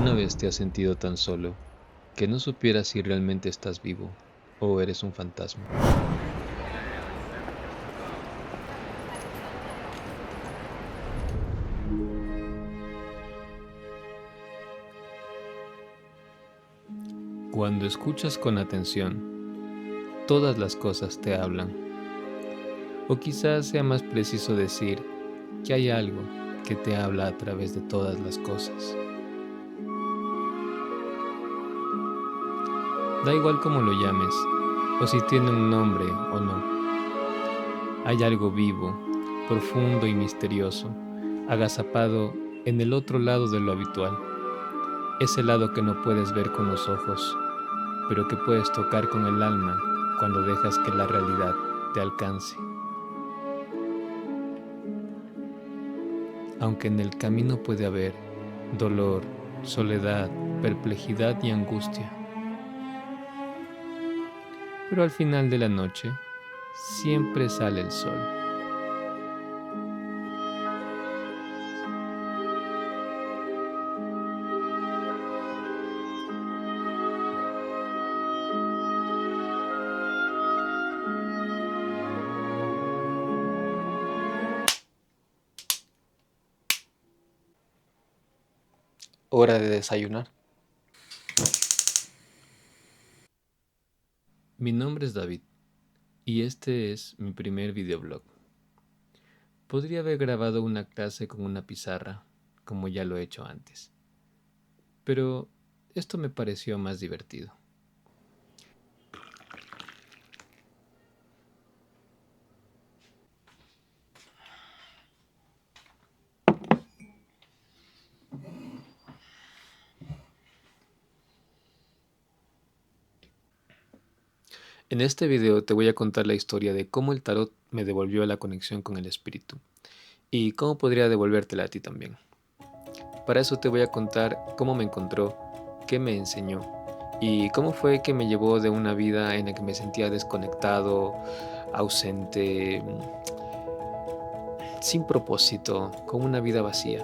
¿Alguna vez te has sentido tan solo que no supieras si realmente estás vivo o eres un fantasma? Cuando escuchas con atención, todas las cosas te hablan. O quizás sea más preciso decir que hay algo que te habla a través de todas las cosas. Da igual cómo lo llames, o si tiene un nombre o no. Hay algo vivo, profundo y misterioso, agazapado en el otro lado de lo habitual. Ese lado que no puedes ver con los ojos, pero que puedes tocar con el alma cuando dejas que la realidad te alcance. Aunque en el camino puede haber dolor, soledad, perplejidad y angustia. Pero al final de la noche, siempre sale el sol. Hora de desayunar. Mi nombre es David y este es mi primer videoblog. Podría haber grabado una clase con una pizarra, como ya lo he hecho antes, pero esto me pareció más divertido. En este video te voy a contar la historia de cómo el tarot me devolvió la conexión con el espíritu y cómo podría devolvértela a ti también. Para eso te voy a contar cómo me encontró, qué me enseñó y cómo fue que me llevó de una vida en la que me sentía desconectado, ausente, sin propósito, con una vida vacía,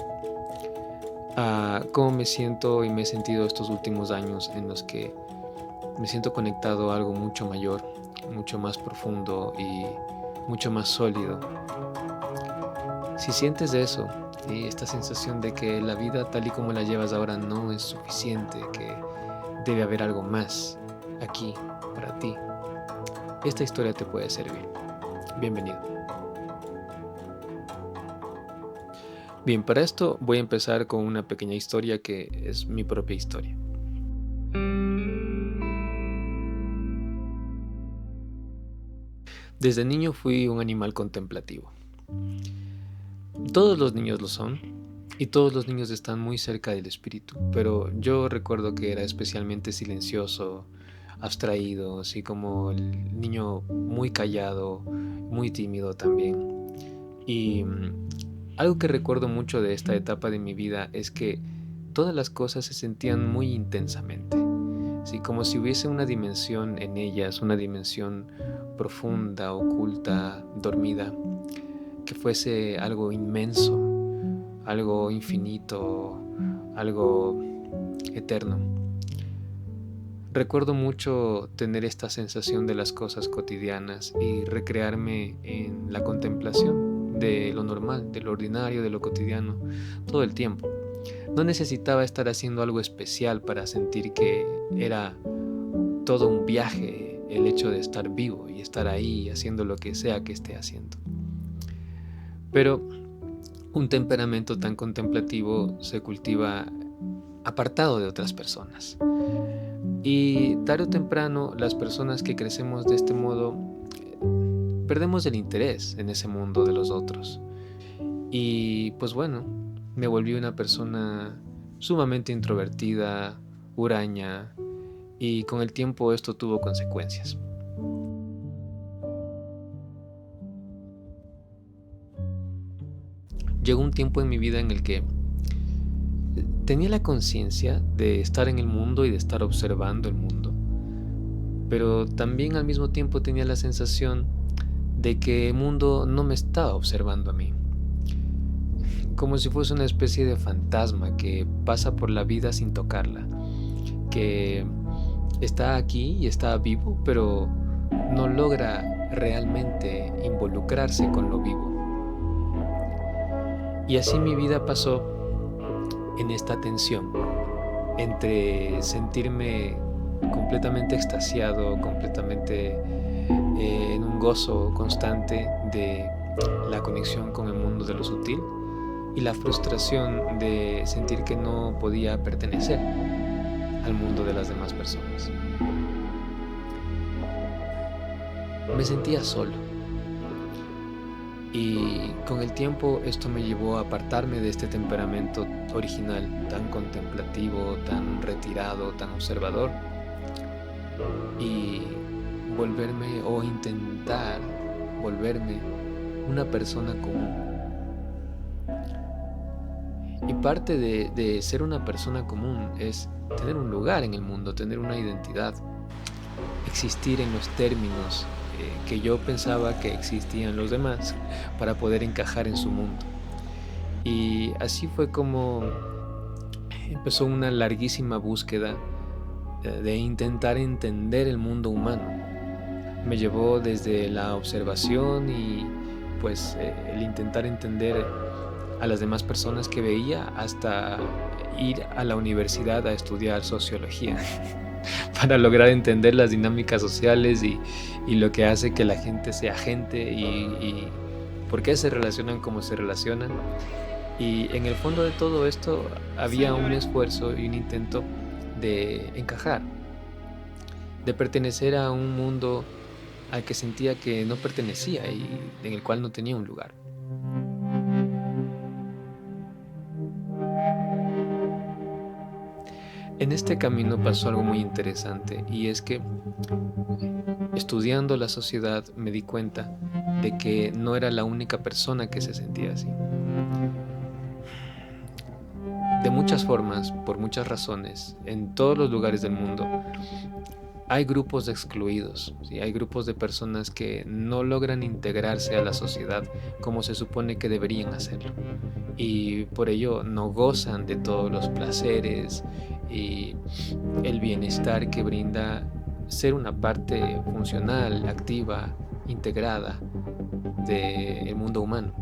a cómo me siento y me he sentido estos últimos años en los que me siento conectado a algo mucho mayor, mucho más profundo y mucho más sólido. Si sientes eso y esta sensación de que la vida tal y como la llevas ahora no es suficiente, que debe haber algo más aquí para ti, esta historia te puede servir. Bienvenido. Bien, para esto voy a empezar con una pequeña historia que es mi propia historia. Desde niño fui un animal contemplativo. Todos los niños lo son y todos los niños están muy cerca del espíritu, pero yo recuerdo que era especialmente silencioso, abstraído, así como el niño muy callado, muy tímido también. Y algo que recuerdo mucho de esta etapa de mi vida es que todas las cosas se sentían muy intensamente, así como si hubiese una dimensión en ellas, una dimensión profunda, oculta, dormida, que fuese algo inmenso, algo infinito, algo eterno. Recuerdo mucho tener esta sensación de las cosas cotidianas y recrearme en la contemplación de lo normal, de lo ordinario, de lo cotidiano, todo el tiempo. No necesitaba estar haciendo algo especial para sentir que era todo un viaje el hecho de estar vivo y estar ahí haciendo lo que sea que esté haciendo. Pero un temperamento tan contemplativo se cultiva apartado de otras personas. Y tarde o temprano, las personas que crecemos de este modo perdemos el interés en ese mundo de los otros. Y pues bueno, me volví una persona sumamente introvertida, huraña, y con el tiempo esto tuvo consecuencias. Llegó un tiempo en mi vida en el que tenía la conciencia de estar en el mundo y de estar observando el mundo, pero también al mismo tiempo tenía la sensación de que el mundo no me estaba observando a mí. como si fuese una especie de fantasma que pasa por la vida sin tocarla, que está aquí y está vivo, pero no logra realmente involucrarse con lo vivo. Y así mi vida pasó en esta tensión entre sentirme completamente extasiado, completamente en un gozo constante de la conexión con el mundo de lo sutil, y la frustración de sentir que no podía pertenecer al mundo de las demás personas. Me sentía solo, y con el tiempo esto me llevó a apartarme de este temperamento original, tan contemplativo, tan retirado, tan observador, y volverme o intentar volverme una persona común. Y parte de ser una persona común es tener un lugar en el mundo, tener una identidad, existir en los términos que yo pensaba que existían los demás para poder encajar en su mundo. Y así fue como empezó una larguísima búsqueda de intentar entender el mundo humano. Me llevó desde la observación y pues el intentar entender a las demás personas que veía hasta ir a la universidad a estudiar sociología para lograr entender las dinámicas sociales y lo que hace que la gente sea gente y por qué se relacionan como se relacionan. Y en el fondo de todo esto había un esfuerzo y un intento de encajar, de pertenecer a un mundo al que sentía que no pertenecía y en el cual no tenía un lugar. En este camino pasó algo muy interesante, y es que estudiando la sociedad me di cuenta de que no era la única persona que se sentía así. De muchas formas, por muchas razones, en todos los lugares del mundo hay grupos de excluidos, ¿sí? Hay grupos de personas que no logran integrarse a la sociedad como se supone que deberían hacerlo, y por ello no gozan de todos los placeres y el bienestar que brinda ser una parte funcional, activa, integrada del mundo humano.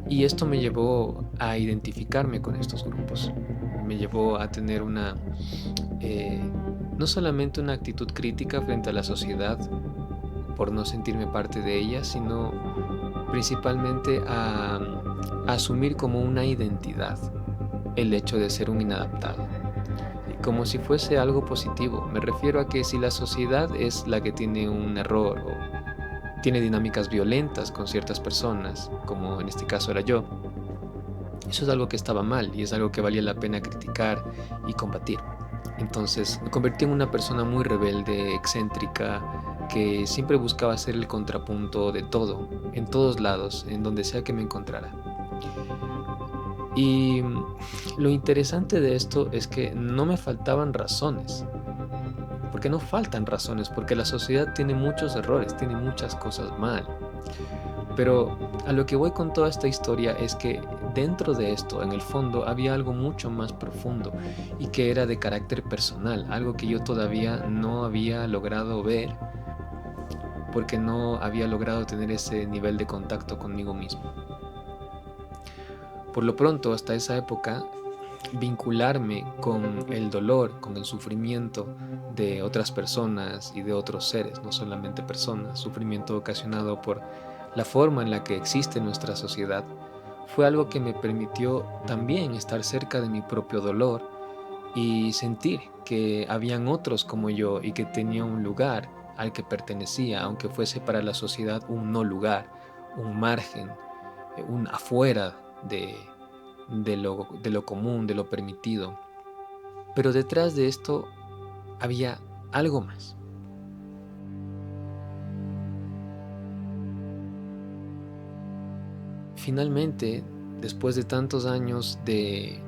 Y esto me llevó a identificarme con estos grupos, me llevó a tener eh, no solamente una actitud crítica frente a la sociedad por no sentirme parte de ella, sino principalmente a asumir como una identidad el hecho de ser un inadaptado, como si fuese algo positivo. Me refiero a que si la sociedad es la que tiene un error o tiene dinámicas violentas con ciertas personas, como en este caso era yo, eso es algo que estaba mal y es algo que valía la pena criticar y combatir. Entonces me convertí en una persona muy rebelde, excéntrica, que siempre buscaba ser el contrapunto de todo, en todos lados, en donde sea que me encontrara. Y lo interesante de esto es que no me faltaban razones, porque no faltan razones, porque la sociedad tiene muchos errores, tiene muchas cosas mal. Pero a lo que voy con toda esta historia es que dentro de esto, en el fondo, había algo mucho más profundo y que era de carácter personal, algo que yo todavía no había logrado ver porque no había logrado tener ese nivel de contacto conmigo mismo. Por lo pronto, hasta esa época, vincularme con el dolor, con el sufrimiento de otras personas y de otros seres, no solamente personas, sufrimiento ocasionado por la forma en la que existe nuestra sociedad, fue algo que me permitió también estar cerca de mi propio dolor y sentir que habían otros como yo y que tenía un lugar al que pertenecía, aunque fuese para la sociedad un no lugar, un margen, un afuera de lo común, de lo permitido. Pero detrás de esto había algo más. Finalmente, después de tantos años de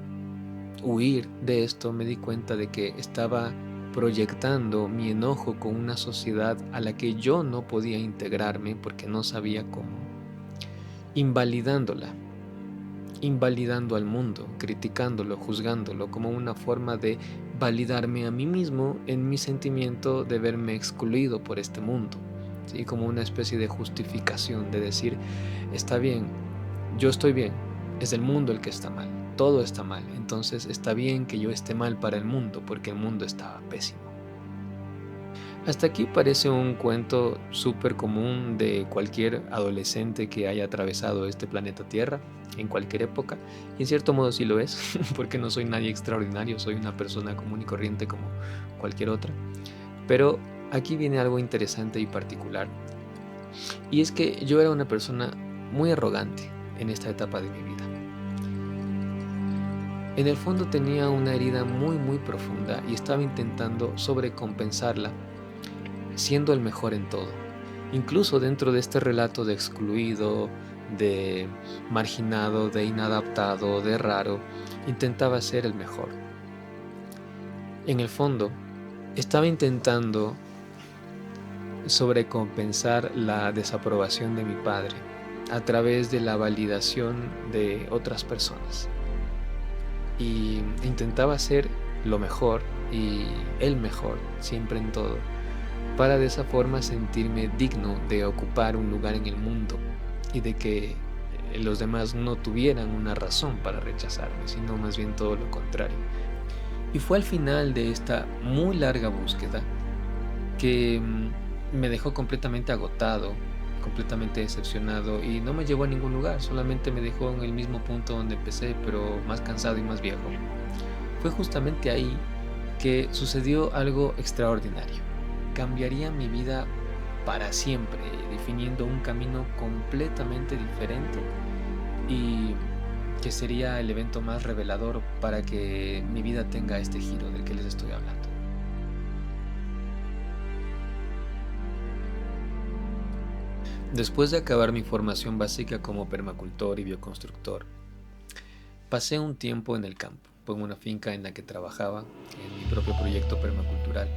huir de esto, me di cuenta de que estaba proyectando mi enojo con una sociedad a la que yo no podía integrarme porque no sabía cómo, invalidándola. invalidando al mundo, criticándolo, juzgándolo como una forma de validarme a mí mismo en mi sentimiento de verme excluido por este mundo, ¿sí? Como una especie de justificación de decir, está bien, yo estoy bien, es el mundo el que está mal, todo está mal, entonces está bien que yo esté mal para el mundo porque el mundo estaba pésimo. Hasta aquí parece un cuento súper común de cualquier adolescente que haya atravesado este planeta Tierra en cualquier época, y en cierto modo sí lo es, porque no soy nadie extraordinario, soy una persona común y corriente como cualquier otra. Pero aquí viene algo interesante y particular, y es que yo era una persona muy arrogante en esta etapa de mi vida. En el fondo tenía una herida muy profunda y estaba intentando sobrecompensarla siendo el mejor en todo. Incluso dentro de este relato de excluido, de marginado, de inadaptado, de raro, intentaba ser el mejor. En el fondo, estaba intentando sobrecompensar la desaprobación de mi padre a través de la validación de otras personas. Y intentaba ser lo mejor y el mejor, siempre en todo, para de esa forma sentirme digno de ocupar un lugar en el mundo y de que los demás no tuvieran una razón para rechazarme, sino más bien todo lo contrario. Y fue al final de esta muy larga búsqueda que me dejó completamente agotado, completamente decepcionado, y no me llevó a ningún lugar, solamente me dejó en el mismo punto donde empecé, pero más cansado y más viejo. Fue justamente ahí que sucedió algo extraordinario. Cambiaría mi vida para siempre, definiendo un camino completamente diferente y que sería el evento más revelador para que mi vida tenga este giro del que les estoy hablando. Después de acabar mi formación básica como permacultor y bioconstructor, pasé un tiempo en el campo, en una finca en la que trabajaba en mi propio proyecto permacultural.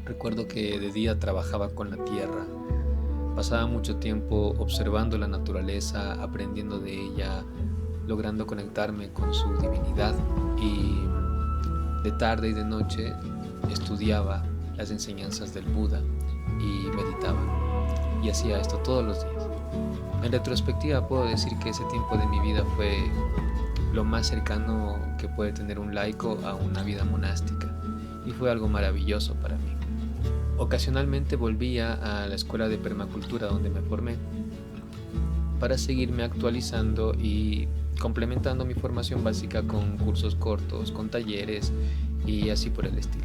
Recuerdo que de día trabajaba con la tierra, pasaba mucho tiempo observando la naturaleza, aprendiendo de ella, logrando conectarme con su divinidad, y de tarde y de noche estudiaba las enseñanzas del Buda y meditaba, y hacía esto todos los días. En retrospectiva puedo decir que ese tiempo de mi vida fue lo más cercano que puede tener un laico a una vida monástica, y fue algo maravilloso para mí. Ocasionalmente volvía a la escuela de permacultura donde me formé para seguirme actualizando y complementando mi formación básica con cursos cortos, con talleres y así por el estilo.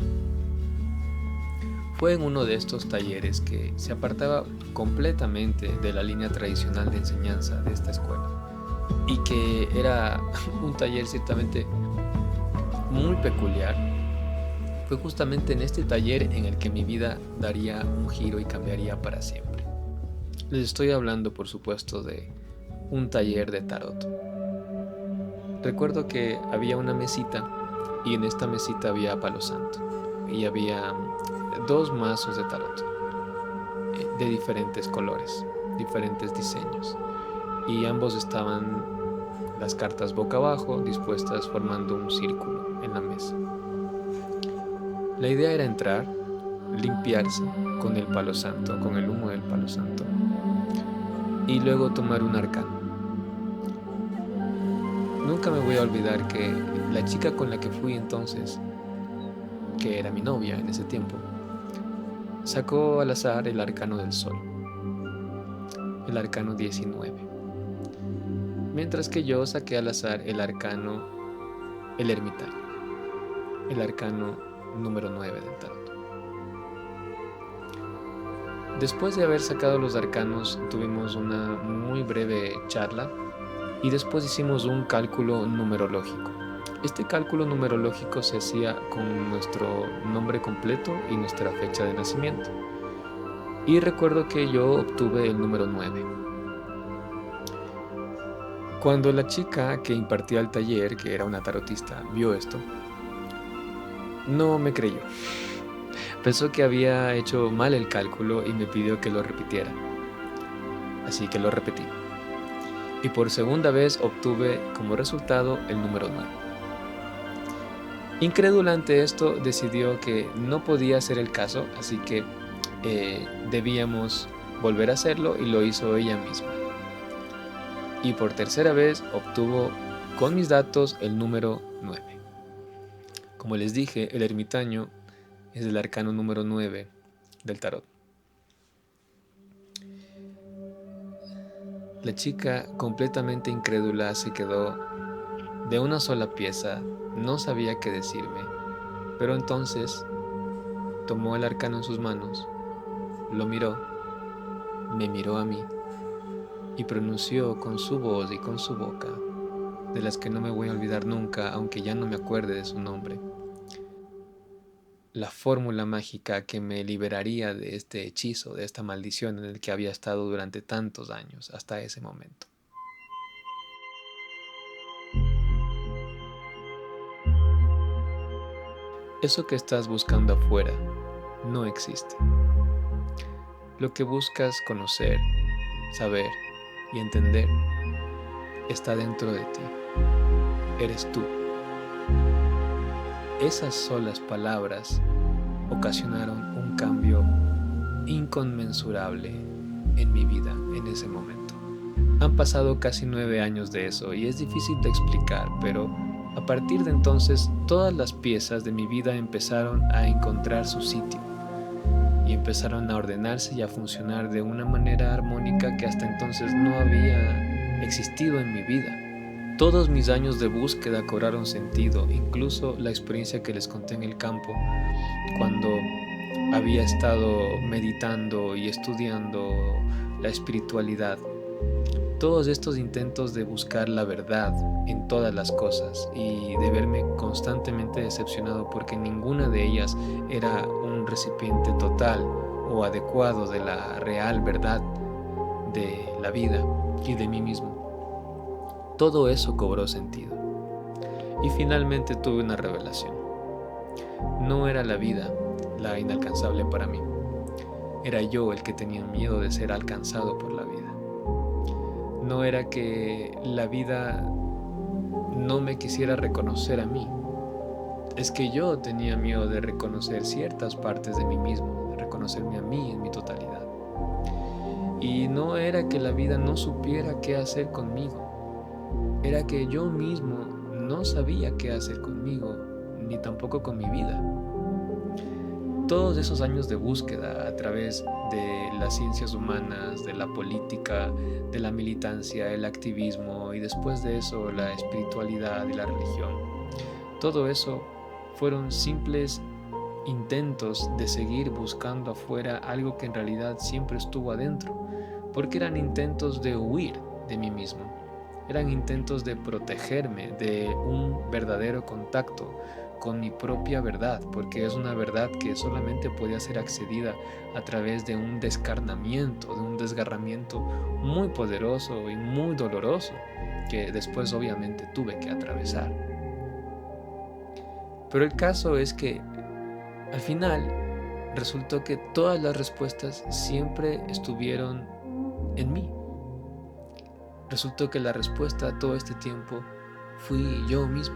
Fue en uno de estos talleres que se apartaba completamente de la línea tradicional de enseñanza de esta escuela, y que era un taller ciertamente muy peculiar. Fue justamente en este taller en el que mi vida daría un giro y cambiaría para siempre. Les estoy hablando, por supuesto, de un taller de tarot. Recuerdo que había una mesita, y en esta mesita había palo santo, y había 2 mazos de tarot de diferentes colores, diferentes diseños, y ambos estaban las cartas boca abajo, dispuestas formando un círculo en la mesa. La idea era entrar, limpiarse con el palo santo, con el humo del palo santo, y luego tomar un arcano. Nunca me voy a olvidar que la chica con la que fui entonces, que era mi novia en ese tiempo, sacó al azar el arcano del sol, el arcano 19, mientras que yo saqué al azar el arcano, el ermitaño, el arcano número 9 del tarot. Después de haber sacado los arcanos, tuvimos una muy breve charla y después hicimos un cálculo numerológico. Este cálculo numerológico se hacía con nuestro nombre completo y nuestra fecha de nacimiento. Y recuerdo que yo obtuve el número 9. Cuando la chica que impartía el taller, que era una tarotista, vio esto, no me creyó. Pensó que había hecho mal el cálculo y me pidió que lo repitiera. Así que lo repetí. y por segunda vez obtuve como resultado el número 9. Incrédula ante esto, decidió que no podía ser el caso, así que debíamos volver a hacerlo y lo hizo ella misma. Y por tercera vez obtuvo con mis datos el número 9. Como les dije, el ermitaño es el arcano número 9 del tarot. La chica, completamente incrédula, se quedó de una sola pieza, no sabía qué decirme, pero entonces tomó el arcano en sus manos, lo miró, me miró a mí y pronunció con su voz y con su boca, de las que no me voy a olvidar nunca, aunque ya no me acuerde de su nombre, la fórmula mágica que me liberaría de este hechizo, de esta maldición en el que había estado durante tantos años hasta ese momento. Eso que estás buscando afuera no existe. Lo que buscas conocer, saber y entender está dentro de ti. Eres tú. Esas solas palabras ocasionaron un cambio inconmensurable en mi vida en ese momento. Han pasado casi 9 años de eso y es difícil de explicar, pero a partir de entonces todas las piezas de mi vida empezaron a encontrar su sitio y empezaron a ordenarse y a funcionar de una manera armónica que hasta entonces no había existido en mi vida. Todos mis años de búsqueda cobraron sentido, incluso la experiencia que les conté en el campo, cuando había estado meditando y estudiando la espiritualidad. Todos estos intentos de buscar la verdad en todas las cosas y de verme constantemente decepcionado porque ninguna de ellas era un recipiente total o adecuado de la real verdad de la vida y de mí mismo. Todo eso cobró sentido. Y finalmente tuve una revelación. No era la vida la inalcanzable para mí. Era yo el que tenía miedo de ser alcanzado por la vida. No era que la vida no me quisiera reconocer a mí. Es que yo tenía miedo de reconocer ciertas partes de mí mismo, de reconocerme a mí en mi totalidad. Y no era que la vida no supiera qué hacer conmigo. Era que yo mismo no sabía qué hacer conmigo, ni tampoco con mi vida. Todos esos años de búsqueda a través de las ciencias humanas, de la política, de la militancia, el activismo y después de eso la espiritualidad y la religión. Todo eso fueron simples intentos de seguir buscando afuera algo que en realidad siempre estuvo adentro, porque eran intentos de huir de mí mismo. Eran intentos de protegerme de un verdadero contacto con mi propia verdad, porque es una verdad que solamente podía ser accedida a través de un descarnamiento, de un desgarramiento muy poderoso y muy doloroso, que después obviamente tuve que atravesar. Pero el caso es que al final resultó que todas las respuestas siempre estuvieron en mí. Resultó que la respuesta a todo este tiempo fui yo mismo.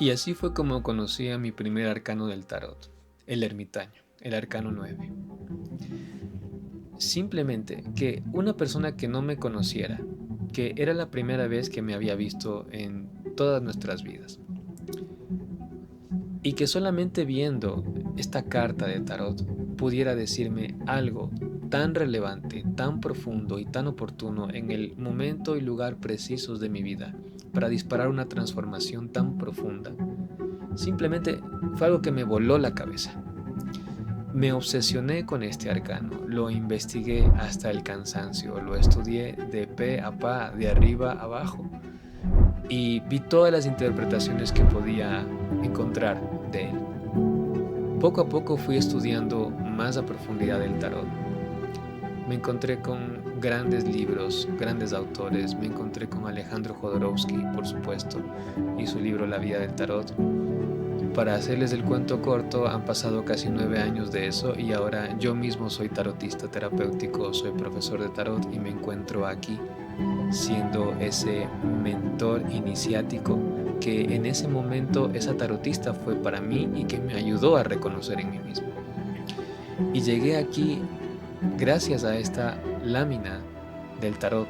Y así fue como conocí a mi primer arcano del tarot, el ermitaño, el arcano 9. Simplemente que una persona que no me conociera, que era la primera vez que me había visto en todas nuestras vidas, y que solamente viendo esta carta de tarot pudiera decirme algo tan relevante, tan profundo y tan oportuno en el momento y lugar precisos de mi vida para disparar una transformación tan profunda. Simplemente fue algo que me voló la cabeza. Me obsesioné con este arcano, lo investigué hasta el cansancio, lo estudié de pe a pa, de arriba a abajo, y vi todas las interpretaciones que podía encontrar de él. Poco a poco fui estudiando más a profundidad el tarot. Me encontré con grandes libros, grandes autores. Me encontré con Alejandro Jodorowsky, por supuesto, y su libro La vida del tarot. Para hacerles el cuento corto, han pasado casi 9 años de eso y ahora yo mismo soy tarotista terapéutico, soy profesor de tarot y me encuentro aquí siendo ese mentor iniciático que en ese momento esa tarotista fue para mí y que me ayudó a reconocer en mí mismo. Y llegué aquí gracias a esta lámina del tarot,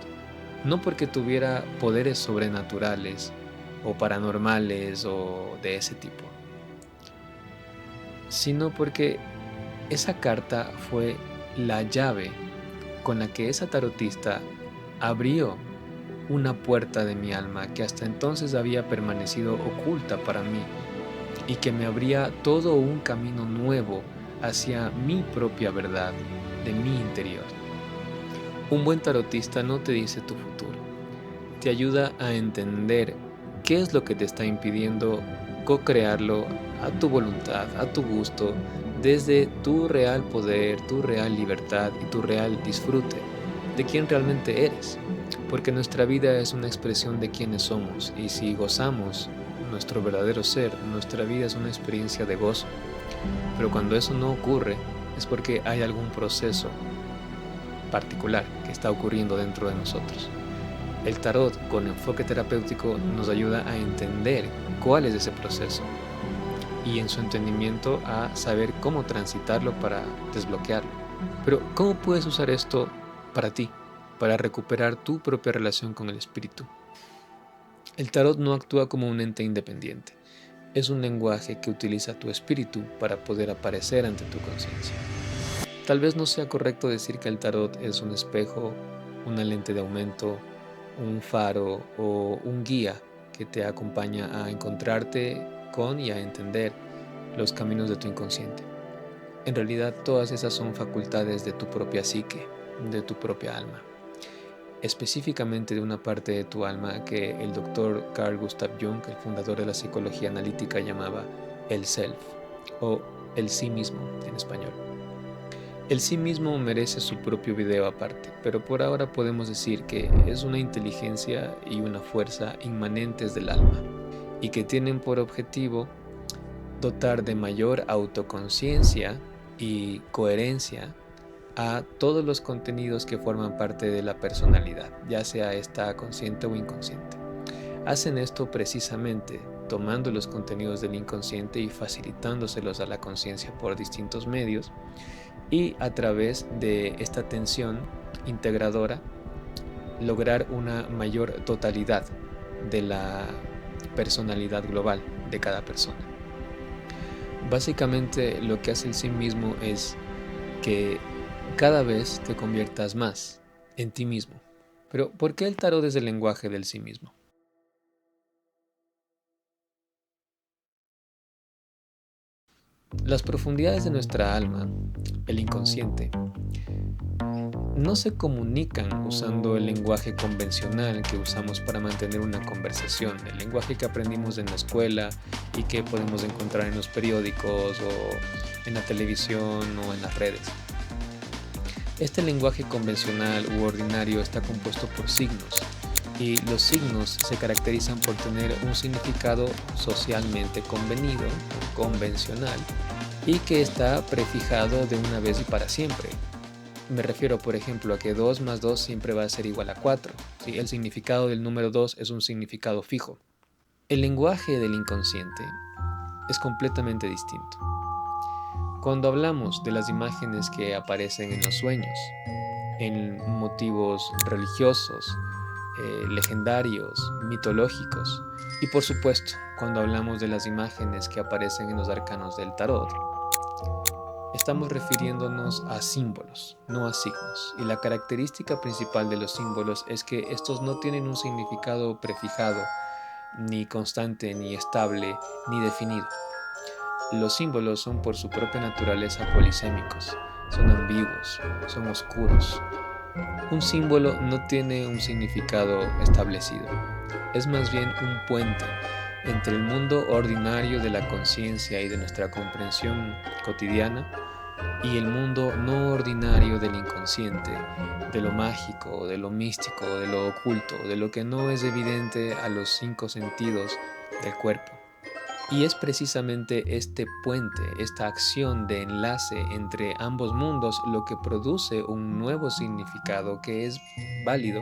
no porque tuviera poderes sobrenaturales o paranormales o de ese tipo, sino porque esa carta fue la llave con la que esa tarotista abrió una puerta de mi alma que hasta entonces había permanecido oculta para mí y que me abría todo un camino nuevo hacia mi propia verdad, de mi interior. Un buen tarotista no te dice tu futuro, te ayuda a entender qué es lo que te está impidiendo co-crearlo a tu voluntad, a tu gusto, desde tu real poder, tu real libertad y tu real disfrute de quién realmente eres. Porque nuestra vida es una expresión de quiénes somos y si gozamos nuestro verdadero ser, nuestra vida es una experiencia de gozo. Pero cuando eso no ocurre es porque hay algún proceso particular que está ocurriendo dentro de nosotros. El tarot con enfoque terapéutico nos ayuda a entender cuál es ese proceso y en su entendimiento a saber cómo transitarlo para desbloquearlo. Pero ¿cómo puedes usar esto para ti, para recuperar tu propia relación con el espíritu? El tarot no actúa como un ente independiente. Es un lenguaje que utiliza tu espíritu para poder aparecer ante tu conciencia. Tal vez no sea correcto decir que el tarot es un espejo, una lente de aumento, un faro o un guía que te acompaña a encontrarte con y a entender los caminos de tu inconsciente. En realidad, todas esas son facultades de tu propia psique, de tu propia alma. Específicamente de una parte de tu alma que el doctor Carl Gustav Jung, el fundador de la psicología analítica, llamaba el self o el sí mismo en español. El sí mismo merece su propio video aparte, pero por ahora podemos decir que es una inteligencia y una fuerza inmanentes del alma y que tienen por objetivo dotar de mayor autoconciencia y coherencia a todos los contenidos que forman parte de la personalidad, ya sea esta consciente o inconsciente. Hacen esto precisamente tomando los contenidos del inconsciente y facilitándoselos a la conciencia por distintos medios y a través de esta atención integradora lograr una mayor totalidad de la personalidad global de cada persona. Básicamente lo que hace el sí mismo es que cada vez te conviertas más en ti mismo. Pero ¿por qué el tarot es el lenguaje del sí mismo? Las profundidades de nuestra alma, el inconsciente, no se comunican usando el lenguaje convencional que usamos para mantener una conversación, el lenguaje que aprendimos en la escuela y que podemos encontrar en los periódicos o en la televisión o en las redes. Este lenguaje convencional u ordinario está compuesto por signos y los signos se caracterizan por tener un significado socialmente convenido, convencional y que está prefijado de una vez y para siempre. Me refiero, por ejemplo, a que 2 más 2 siempre va a ser igual a 4. ¿Sí? El significado del número 2 es un significado fijo. El lenguaje del inconsciente es completamente distinto. Cuando hablamos de las imágenes que aparecen en los sueños, en motivos religiosos, legendarios, mitológicos, y por supuesto, cuando hablamos de las imágenes que aparecen en los arcanos del tarot, estamos refiriéndonos a símbolos, no a signos. Y la característica principal de los símbolos es que estos no tienen un significado prefijado, ni constante, ni estable, ni definido. Los símbolos son por su propia naturaleza polisémicos, son ambiguos, son oscuros. Un símbolo no tiene un significado establecido, es más bien un puente entre el mundo ordinario de la conciencia y de nuestra comprensión cotidiana y el mundo no ordinario del inconsciente, de lo mágico, de lo místico, de lo oculto, de lo que no es evidente a los 5 sentidos del cuerpo. Y es precisamente este puente, esta acción de enlace entre ambos mundos lo que produce un nuevo significado que es válido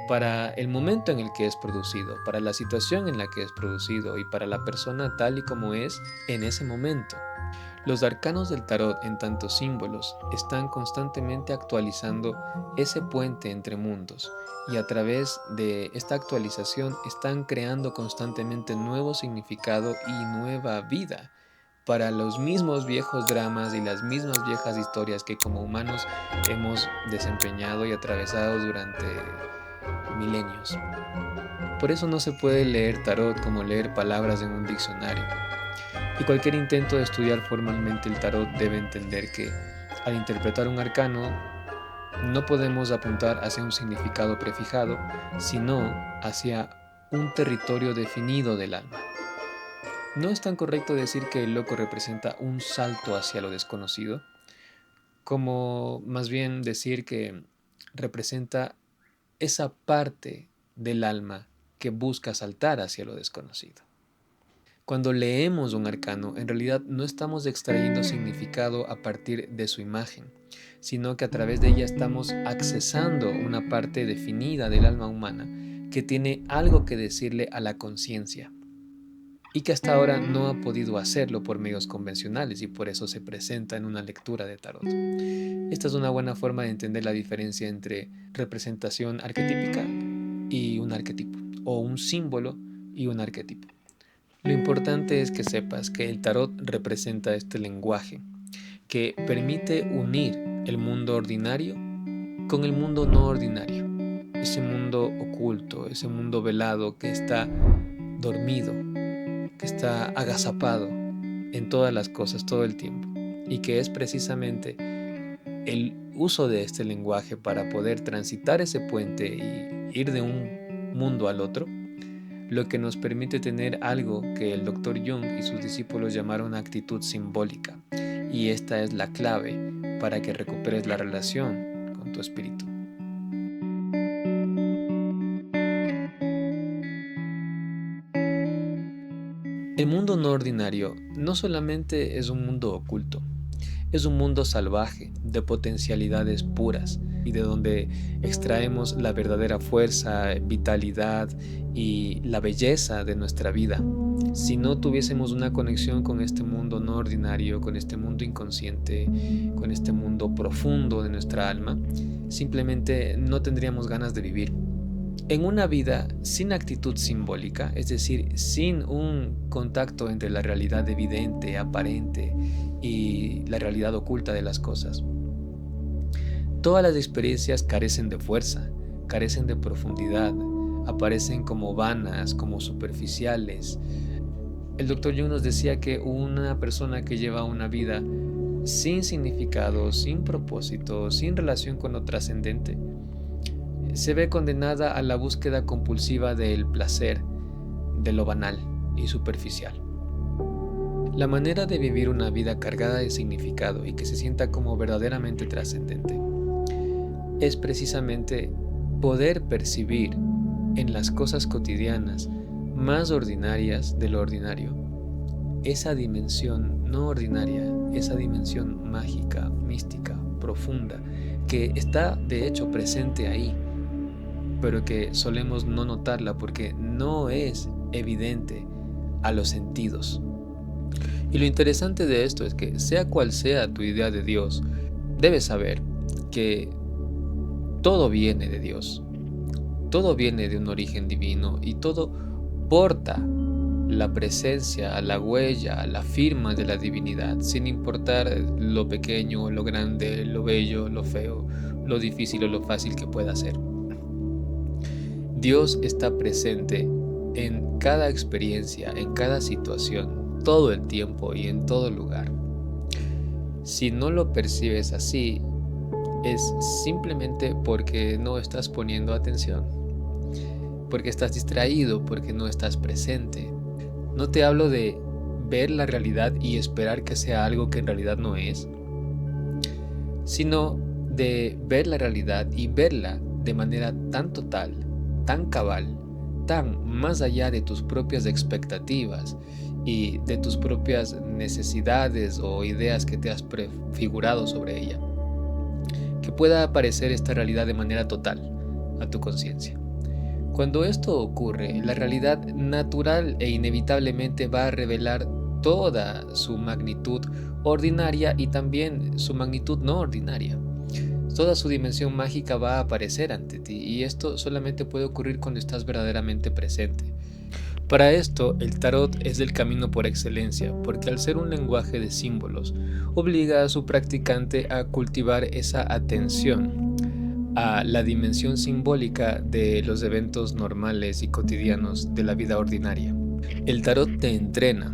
para el momento en el que es producido, para la situación en la que es producido y para la persona tal y como es en ese momento. Los arcanos del tarot, en tanto símbolos, están constantemente actualizando ese puente entre mundos y a través de esta actualización están creando constantemente nuevo significado y nueva vida para los mismos viejos dramas y las mismas viejas historias que como humanos hemos desempeñado y atravesado durante milenios. Por eso no se puede leer tarot como leer palabras en un diccionario. Y cualquier intento de estudiar formalmente el tarot debe entender que al interpretar un arcano no podemos apuntar hacia un significado prefijado, sino hacia un territorio definido del alma. No es tan correcto decir que el loco representa un salto hacia lo desconocido, como más bien decir que representa esa parte del alma que busca saltar hacia lo desconocido. Cuando leemos un arcano, en realidad no estamos extrayendo significado a partir de su imagen, sino que a través de ella estamos accesando una parte definida del alma humana que tiene algo que decirle a la conciencia y que hasta ahora no ha podido hacerlo por medios convencionales y por eso se presenta en una lectura de tarot. Esta es una buena forma de entender la diferencia entre representación arquetípica y un arquetipo, o un símbolo y un arquetipo. Lo importante es que sepas que el tarot representa este lenguaje que permite unir el mundo ordinario con el mundo no ordinario, ese mundo oculto, ese mundo velado que está dormido, que está agazapado en todas las cosas todo el tiempo y que es precisamente el uso de este lenguaje para poder transitar ese puente y ir de un mundo al otro, lo que nos permite tener algo que el Dr. Jung y sus discípulos llamaron actitud simbólica, y esta es la clave para que recuperes la relación con tu espíritu. El mundo no ordinario no solamente es un mundo oculto, es un mundo salvaje, de potencialidades puras y de donde extraemos la verdadera fuerza, vitalidad y la belleza de nuestra vida. Si no tuviésemos una conexión con este mundo no ordinario, con este mundo inconsciente, con este mundo profundo de nuestra alma, simplemente no tendríamos ganas de vivir. En una vida sin actitud simbólica, es decir, sin un contacto entre la realidad evidente, aparente y la realidad oculta de las cosas, todas las experiencias carecen de fuerza, carecen de profundidad, aparecen como vanas, como superficiales. El Dr. Jung nos decía que una persona que lleva una vida sin significado, sin propósito, sin relación con lo trascendente, se ve condenada a la búsqueda compulsiva del placer, de lo banal y superficial. La manera de vivir una vida cargada de significado y que se sienta como verdaderamente trascendente es precisamente poder percibir en las cosas cotidianas más ordinarias de lo ordinario esa dimensión no ordinaria, esa dimensión mágica, mística, profunda, que está de hecho presente ahí, pero que solemos no notarla porque no es evidente a los sentidos. Y lo interesante de esto es que sea cual sea tu idea de Dios, debes saber que todo viene de Dios, todo viene de un origen divino y todo porta la presencia, la huella, la firma de la divinidad, sin importar lo pequeño, lo grande, lo bello, lo feo, lo difícil o lo fácil que pueda ser. Dios está presente en cada experiencia, en cada situación, todo el tiempo y en todo lugar. Si no lo percibes así, es simplemente porque no estás poniendo atención, porque estás distraído, porque no estás presente. No te hablo de ver la realidad y esperar que sea algo que en realidad no es, sino de ver la realidad y verla de manera tan total, tan cabal, tan más allá de tus propias expectativas y de tus propias necesidades o ideas que te has prefigurado sobre ella. Que pueda aparecer esta realidad de manera total a tu conciencia. Cuando esto ocurre, la realidad natural e inevitablemente va a revelar toda su magnitud ordinaria y también su magnitud no ordinaria. Toda su dimensión mágica va a aparecer ante ti, y esto solamente puede ocurrir cuando estás verdaderamente presente. Para esto, el tarot es el camino por excelencia, porque al ser un lenguaje de símbolos, obliga a su practicante a cultivar esa atención a la dimensión simbólica de los eventos normales y cotidianos de la vida ordinaria. El tarot te entrena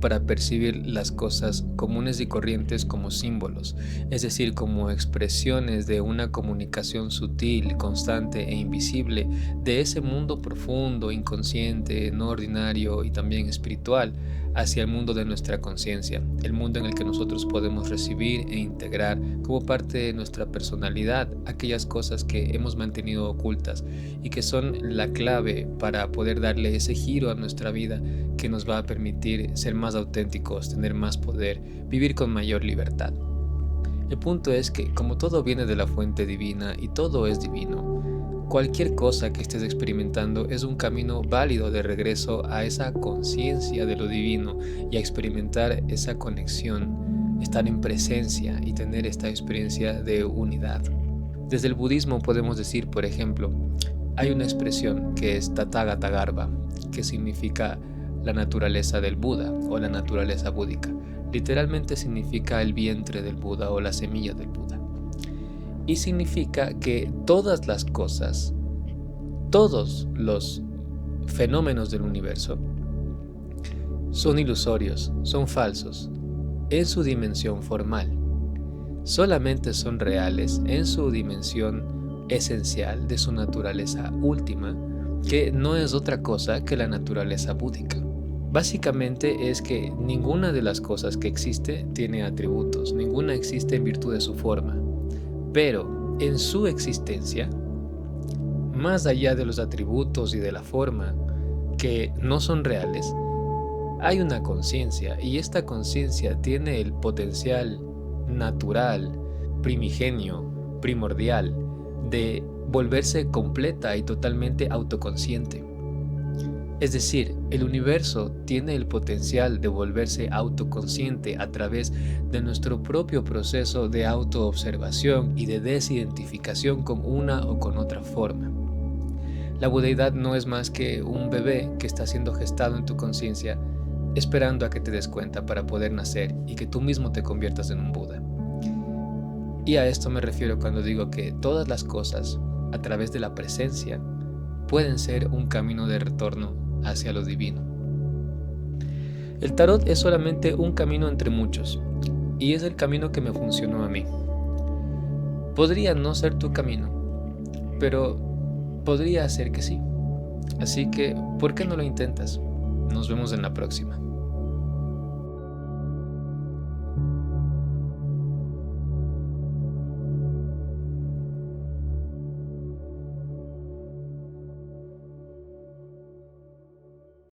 para percibir las cosas comunes y corrientes como símbolos, es decir, como expresiones de una comunicación sutil, constante e invisible de ese mundo profundo, inconsciente, no ordinario y también espiritual, hacia el mundo de nuestra conciencia, el mundo en el que nosotros podemos recibir e integrar como parte de nuestra personalidad aquellas cosas que hemos mantenido ocultas y que son la clave para poder darle ese giro a nuestra vida que nos va a permitir ser más auténticos, tener más poder, vivir con mayor libertad. El punto es que, como todo viene de la fuente divina y todo es divino, cualquier cosa que estés experimentando es un camino válido de regreso a esa conciencia de lo divino y a experimentar esa conexión, estar en presencia y tener esta experiencia de unidad. Desde el budismo podemos decir, por ejemplo, hay una expresión que es Tathagata Garbha, que significa la naturaleza del Buda o la naturaleza búdica. Literalmente significa el vientre del Buda o la semilla del Buda. Y significa que todas las cosas, todos los fenómenos del universo son ilusorios, son falsos en su dimensión formal. Solamente son reales en su dimensión esencial de su naturaleza última, que no es otra cosa que la naturaleza búdica. Básicamente es que ninguna de las cosas que existe tiene atributos, ninguna existe en virtud de su forma. Pero en su existencia, más allá de los atributos y de la forma que no son reales, hay una conciencia, y esta conciencia tiene el potencial natural, primigenio, primordial, de volverse completa y totalmente autoconsciente. Es decir, el universo tiene el potencial de volverse autoconsciente a través de nuestro propio proceso de autoobservación y de desidentificación con una o con otra forma. La budeidad no es más que un bebé que está siendo gestado en tu conciencia, esperando a que te des cuenta para poder nacer y que tú mismo te conviertas en un Buda. Y a esto me refiero cuando digo que todas las cosas, a través de la presencia, pueden ser un camino de retorno hacia lo divino. El tarot es solamente un camino entre muchos, y es el camino que me funcionó a mí. Podría no ser tu camino, pero podría ser que sí. Así que, ¿por qué no lo intentas? Nos vemos en la próxima.